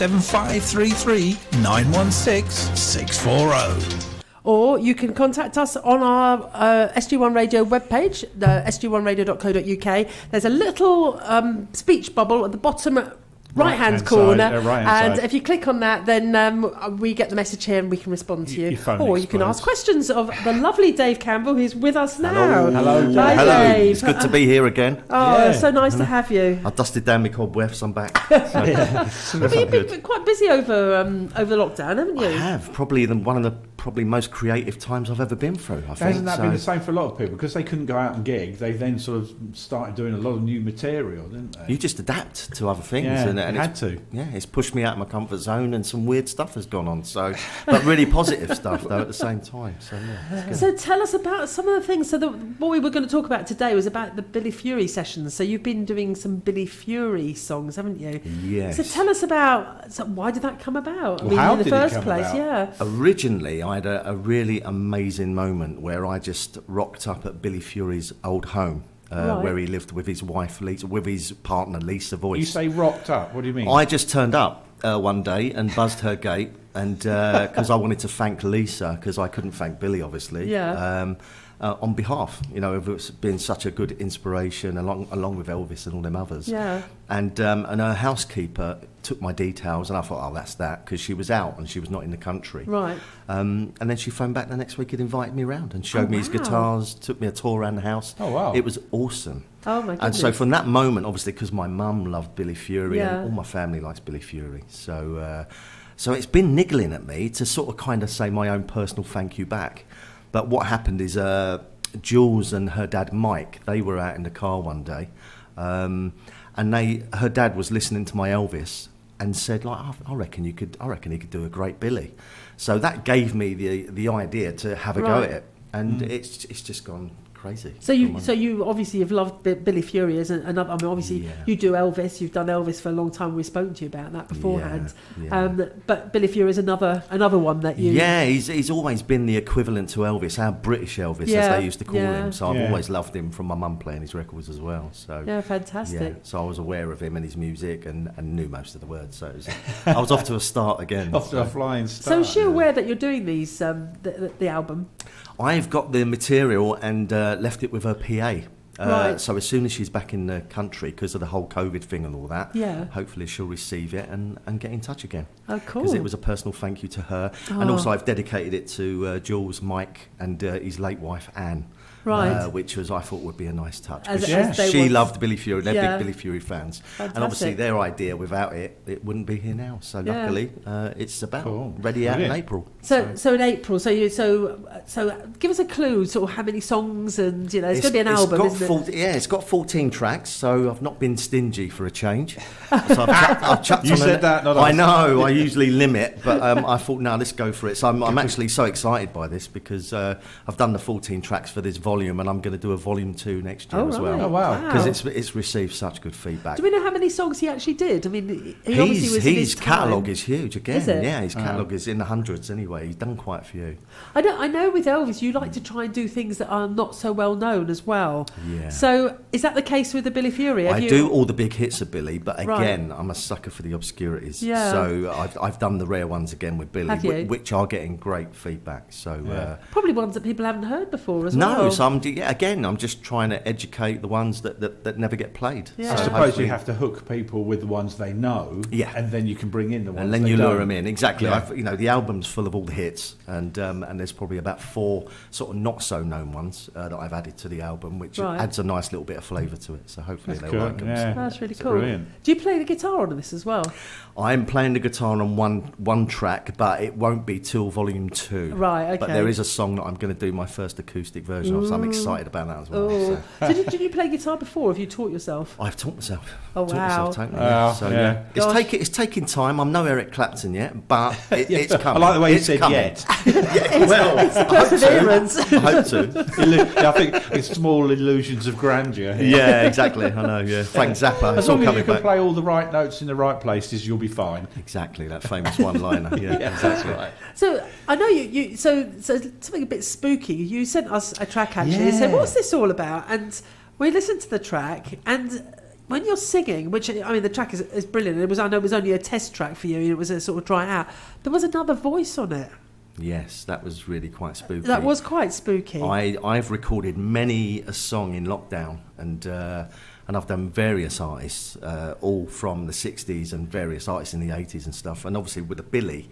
07533 916 640. Or you can contact us on our SG1 Radio webpage, sg1radio.co.uk. There's a little speech bubble at the bottom right-hand corner, and if you click on that, then we get the message here and we can respond to you. Or you can ask questions of the lovely Dave Campbell, who's with us now. Hello. Hi, Hello. Dave. It's good to be here again. Oh, so nice to have you. I dusted down my cobwebs. I'm back. But you've been quite busy over lockdown, haven't you? I have. Probably one of the most creative times I've ever been through. I think. Hasn't that been the same for a lot of people? Because they couldn't go out and gig, they then sort of started doing a lot of new material, didn't they? You just adapt to other things. Yeah, and had to. Yeah, it's pushed me out of my comfort zone, and some weird stuff has gone on. So, but really positive stuff though at the same time. So yeah. So tell us about some of the things. So what we were going to talk about today was about the Billy Fury sessions. So you've been doing some Billy Fury songs, haven't you? Yes. So tell us about why did that come about? Well, how in the did it first come place, about? yeah. Originally, I had a really amazing moment where I just rocked up at Billy Fury's old home. Right. Where he lived with his wife, with his partner, Lisa Voice. You say rocked up, what do you mean? I just turned up one day and buzzed her gate, and because I wanted to thank Lisa, because I couldn't thank Billy, obviously. Yeah. On behalf, of it being such a good inspiration, along with Elvis and all them others. Yeah. And her housekeeper took my details, and I thought, oh, that's that, because she was out and she was not in the country. Right. And then she phoned back the next week and invited me around and showed me his guitars, took me a tour around the house. Oh, wow. It was awesome. Oh, my goodness. And so from that moment, obviously, because my mum loved Billy Fury, Yeah. and all my family likes Billy Fury, so it's been niggling at me to sort of kind of say my own personal thank you back. But what happened is Jules and her dad Mike, they were out in the car one day, and her dad was listening to my Elvis and said, like, I reckon he could do a great Billy. So that gave me the idea to have a go at it, and it's just gone crazy. So you obviously have loved Billy Fury as another. I mean, obviously you do Elvis. You've done Elvis for a long time. We've spoken to you about that beforehand. Yeah. But Billy Fury is another one that you. Yeah, he's always been the equivalent to Elvis, our British Elvis, as they used to call him. So I've always loved him from my mum playing his records as well. So yeah, fantastic. Yeah, so I was aware of him and his music and knew most of the words. So I was off to a start again. Off to a flying start. So is she aware that you're doing these the album? I've got the material and left it with her PA. Right. So as soon as she's back in the country, because of the whole COVID thing and all that, hopefully she'll receive it and get in touch again. Oh, cool. Because it was a personal thank you to her. And also I've dedicated it to Jules, Mike, and his late wife, Anne. Right. Which I thought would be a nice touch. She loved Billy Fury. They're big Billy Fury fans. Fantastic. And obviously their idea, without it wouldn't be here now. So luckily it's about ready out in April. So in April, so give us a clue, sort of how many songs, and it's going to be an album, isn't it? Yeah, it's got 14 tracks, so I've not been stingy for a change. So I've chucked you on said that, not us. I know, I usually limit, but I thought, no, let's go for it. So I'm actually so excited by this because I've done the 14 tracks for this volume, and I'm going to do a volume 2 next year as well. Oh, wow. Because it's received such good feedback. Do we know how many songs he actually did? I mean, he obviously was in his catalogue is huge again. Is it? Yeah, his catalogue is in the hundreds anyway. He's done quite a few. I know with Elvis you like to try and do things that are not so well known as well. Yeah. So is that the case with the Billy Fury? I do all the big hits of Billy, but again, I'm a sucker for the obscurities. Yeah. So I've done the rare ones again with Billy, which are getting great feedback. So probably ones that people haven't heard before as well. No, so I'm just trying to educate the ones that never get played. Yeah. I suppose you have to hook people with the ones they know, and then you can bring in the ones. And then you lure them in. Exactly. Yeah. The album's full of all the hits, and there's probably about 4 sort of not so known ones that I've added to the album, which adds a nice little bit of flavour to it. So hopefully they'll like them. Yeah. That's really cool. Brilliant. Do you play the guitar on this as well? I'm playing the guitar on one track, but it won't be till volume 2. Right. Okay. But there is a song that I'm going to do my first acoustic version of, so I'm excited about that as well. So. Did you play guitar before? Have you taught yourself? I've taught myself. Oh, taught wow. myself totally. It's taking time. I'm no Eric Clapton yet, but it's coming. I like the way you said yet. It's perseverance. I hope to. I think it's small illusions of grandeur here. Yeah, exactly. I know. Yeah, Frank Zappa. As long as you can play all the right notes in the right places, you'll be fine. Exactly, that famous one-liner. Yeah, exactly. Right. So I know you. So something a bit spooky. You sent us a track actually. You said, "What's this all about?" And we listened to the track, and when you're singing, which I mean, the track is brilliant. I know it was only a test track for you. It was a sort of try out. There was another voice on it. Yes, that was really quite spooky. That was quite spooky. I've recorded many a song in lockdown, and I've done various artists, all from the 60s and various artists in the 80s and stuff. And obviously with the Billy,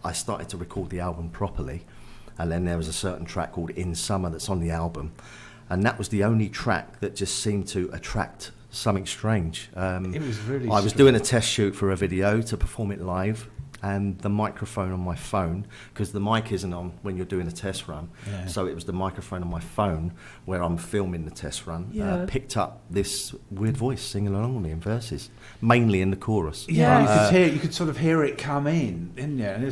I started to record the album properly, and then there was a certain track called In Summer that's on the album, and that was the only track that just seemed to attract something strange. It was really I was doing a test shoot for a video to perform it live, and the microphone on my phone, because the mic isn't on when you're doing a test run, so it was the microphone on my phone where I'm filming the test run, picked up this weird voice singing along with me in verses, mainly in the chorus. You could sort of hear it come in, didn't you? And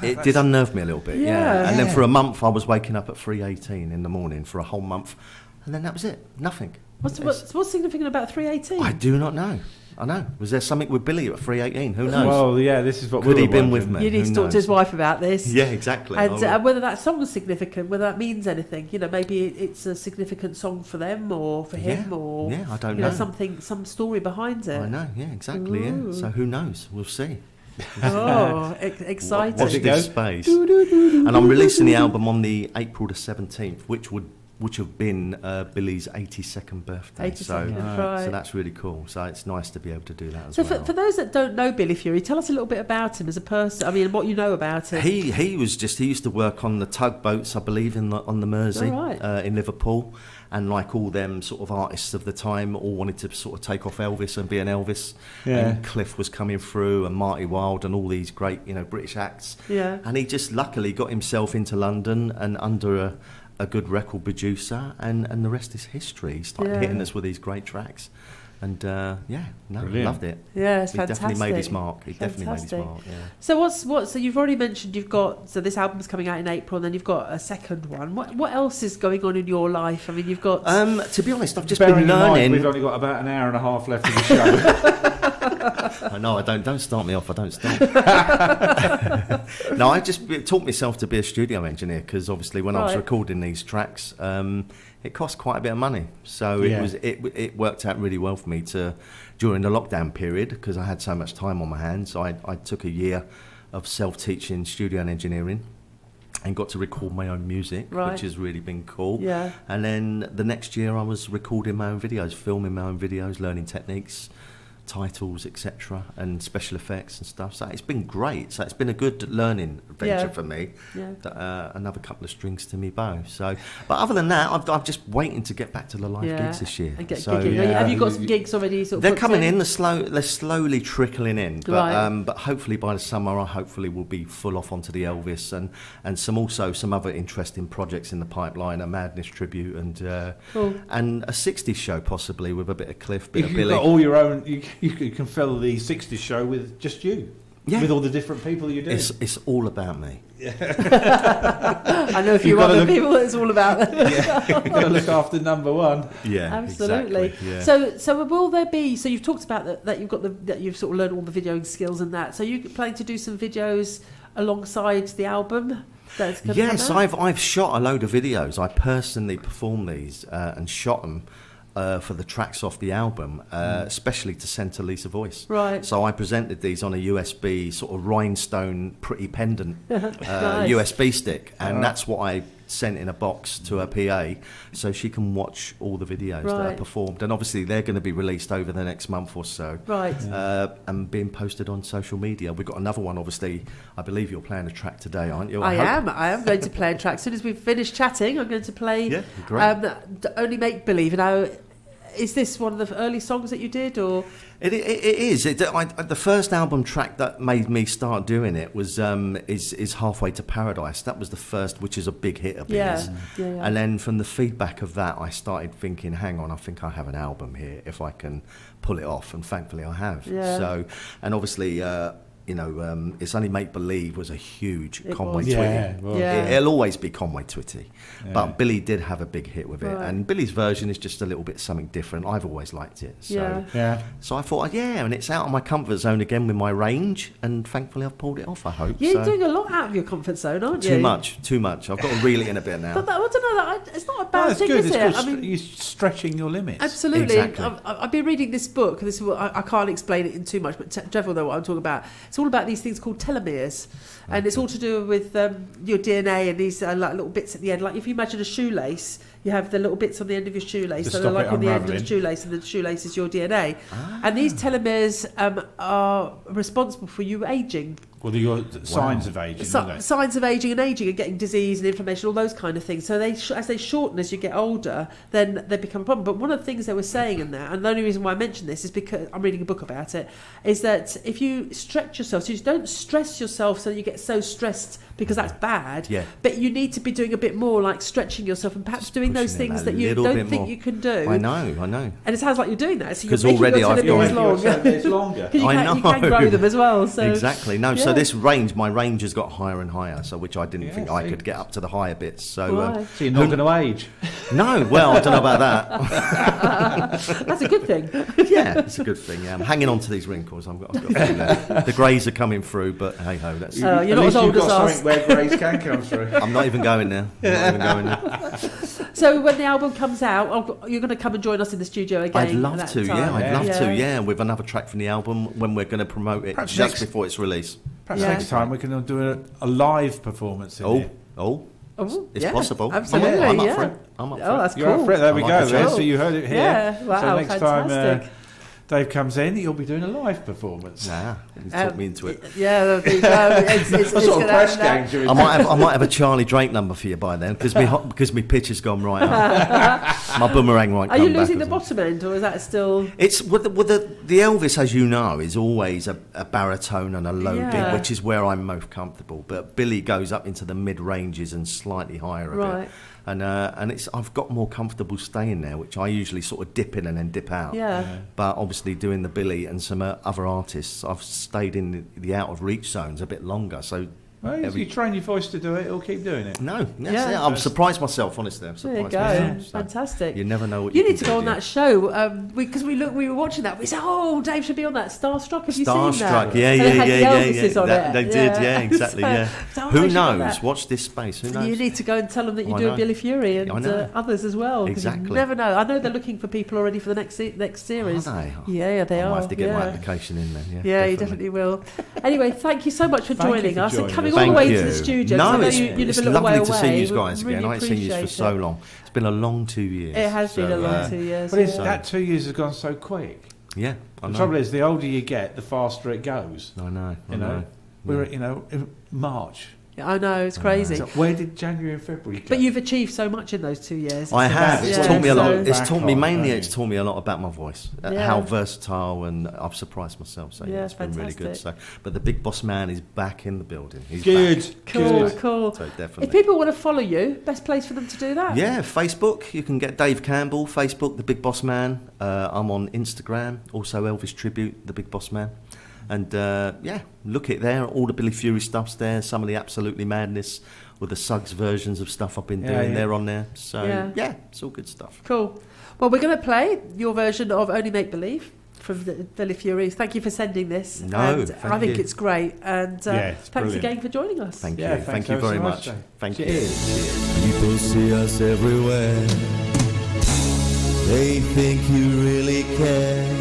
it did unnerve me a little bit, and then for a month I was waking up at 3:18 in the morning for a whole month, and then that was it, nothing. What's significant about 3:18? I do not know. I know. Was there something with Billy at 3:18? Who knows? Well, yeah, this is what could he been with me? You need to talk to his wife about this. Yeah, exactly. And whether that song is significant, whether that means anything. Maybe it's a significant song for them or for him, or I don't know. Some story behind it. I know. Yeah, exactly. Yeah. So who knows? We'll see. Exciting! Watch this space. And I'm releasing the album on the April the 17th, which would have been Billy's 82nd birthday. So that's really cool. So it's nice to be able to do that as well. So for those that don't know Billy Fury, tell us a little bit about him as a person. I mean, what you know about him. He used to work on the tugboats, I believe, on the Mersey in Liverpool. And like all them sort of artists of the time, all wanted to sort of take off Elvis and be an Elvis. Yeah. And Cliff was coming through, and Marty Wilde, and all these great, British acts. Yeah. And he just luckily got himself into London and under a good record producer, and the rest is history. He started hitting us with these great tracks. And loved it. Yeah, it's fantastic. He definitely made his mark. So you've already mentioned this album's coming out in April, and then you've got a second one. What else is going on in your life? I mean, you've got... to be honest, I've just been learning... We've only got about an hour and a half left of the show. I know, don't start me off, I don't start. No, I just taught myself to be a studio engineer, because obviously when I was recording these tracks, it cost quite a bit of money. So it worked out really well for me during the lockdown period, because I had so much time on my hands. So I took a year of self-teaching studio and engineering and got to record my own music, which has really been cool. Yeah. And then the next year I was recording my own videos, filming my own videos, learning techniques, titles, etc., and special effects and stuff. So it's been great. So it's been a good learning adventure for me. Yeah. Another couple of strings to me bow. So, but other than that, I'm just waiting to get back to the live gigs this year. Have you got some gigs already? They're coming in. They're slowly trickling in. But hopefully by the summer, I hopefully will be full off onto the Elvis and some other interesting projects in the pipeline. A Madness tribute and a 60s show possibly with a bit of Cliff, bit of Billy. You've got all your own. You can fill the 60s show with just you. Yeah. With all the different people you do. It's all about me. I know a few other people that it's all about them. You've got to look after number one. Yeah, absolutely. Exactly, yeah. So will there be? So you've talked about that that you've sort of learned all the videoing skills and that. So you planning to do some videos alongside the album? Yes, I've shot a load of videos. I personally performed these and shot them. For the tracks off the album, especially to send to Lisa Voice. Right. So I presented these on a USB sort of rhinestone pretty pendant USB stick, and that's what I sent in a box to her PA so she can watch all the videos that are performed. And obviously they're going to be released over the next month or so. Right. And being posted on social media. We've got another one, obviously. I believe you're playing a track today, aren't you? I am going to play a track. As soon as we've finished chatting, I'm going to play Only Make Believe. Now, is this one of the early songs that you did, or...? It is. The first album track that made me start doing it was is Halfway to Paradise. That was the first, which is a big hit of his. Yeah. And then from the feedback of that, I started thinking, hang on, I think I have an album here if I can pull it off, and thankfully I have. Yeah. So, and obviously It's Only Make Believe was a huge Conway was. Twitty. Yeah, well, It'll always be Conway Twitty. Yeah. But Billy did have a big hit with it. Right. And Billy's version is just a little bit something different. I've always liked it. So, so I thought, and it's out of my comfort zone again with my range. And thankfully I've pulled it off, I hope. You're doing a lot out of your comfort zone, aren't you? Too much. I've got to reel it in a bit now. But I don't know, it's not a bad thing, good. is It's it? good. You're stretching your limits. Absolutely. Exactly. I've been reading this book. I can't explain it in too much, but Jeff will know what I'm talking about. It's all about these things called telomeres, and it's all to do with your DNA and these like little bits at the end. Like if you imagine a shoelace, you have the little bits on the end of your shoelace, so they're like on the end of the shoelace, and the shoelace is your DNA. And these telomeres are responsible for you aging. Well, your signs of aging, signs of aging and getting disease and inflammation, all those kind of things. So as they shorten as you get older, then they become a problem. But one of the things they were saying in there, and the only reason why I mention this is because I'm reading a book about it, is that if you stretch yourself, so you don't stress yourself so you get so stressed because that's bad, but you need to be doing a bit more, like stretching yourself and perhaps doing those things that you don't think you can do. I know. And it sounds like you're doing that. So because you're making already your telomeres longer. Because you can grow them as well. So. Exactly. No, so this my range has got higher and higher, so which I didn't think I could get up to the higher bits. So, so you're not going to age? No, well, I don't know about that. That's a good thing. Yeah, it's a good thing. Yeah, I'm hanging on to these wrinkles. I've got the greys are coming through, but hey ho, that's. You're not as old as us. Where greys can come through. I'm not even going there. So when the album comes out, you're going to come and join us in the studio again. I'd love to. I'd love to. With another track from the album when we're going to promote it just before its release. Perhaps next time we can do a live performance in it. It's possible. Absolutely, I'm up for it. That's You're cool. up for it. There we go. So you heard it here. Yeah, wow, so next fantastic. time Dave comes in, you'll be doing a live performance. Nah, he's talked me into it. Yeah, there you go. It's sort of press game. I might have a Charlie Drake number for you by then because my pitch has gone right up. My boomerang won't come back. Are you losing the bottom end, or is that still? It's with the Elvis, as you know, is always a baritone and a low bit, which is where I'm most comfortable. But Billy goes up into the mid ranges and slightly higher a bit. And I've got more comfortable staying there, which I usually sort of dip in and then dip out. Yeah. But obviously doing the Billy and some other artists, I've stayed in the out of reach zones a bit longer. So if you train your voice to do it, it'll keep doing it. No, that's it. I'm surprised myself, honestly. There you go. Fantastic. You never know what you can need to do, go on that show because we were watching that. We said, "Oh, Dave should be on that." Starstruck. Have you seen that? Yeah. They did, exactly. So who knows? Watch this space. Who knows? You need to go and tell them that you do a Billy Fury and others as well. Exactly. You never know. I know they're looking for people already for the next series. Are they? Yeah, they are. I might have to get my application in then. Yeah, you definitely will. Anyway, thank you so much for joining us and coming all Thank the way you. to the studio. No, it's lovely to see you guys really again. I haven't seen you for so long. It's been a long 2 years. It has been a long 2 years. But that 2 years has gone so quick. Yeah, I know. The trouble is, the older you get, the faster it goes. I know. We're in March. I know, it's crazy. So where did January and February go? But you've achieved so much in those 2 years. I have. It's taught me a lot. It's taught me a lot about my voice, how versatile, and I've surprised myself. So it's been really good. So, but the Big Boss Man is back in the building. He's good. Back. Cool. So definitely. If people want to follow you, best place for them to do that? Yeah, Facebook. You can get Dave Campbell, Facebook, The Big Boss Man. I'm on Instagram, also Elvis Tribute, The Big Boss Man. And look it there. All the Billy Fury stuff's there. Some of the Absolutely Madness or the Suggs versions of stuff I've been doing. They're on there. So it's all good stuff. Cool. Well, we're going to play your version of Only Make Believe from the Billy Fury. Thank you for sending this. I think it's great. And thanks again for joining us. Thank you. Thank you very much. Thank you. People see us everywhere. They think you really care.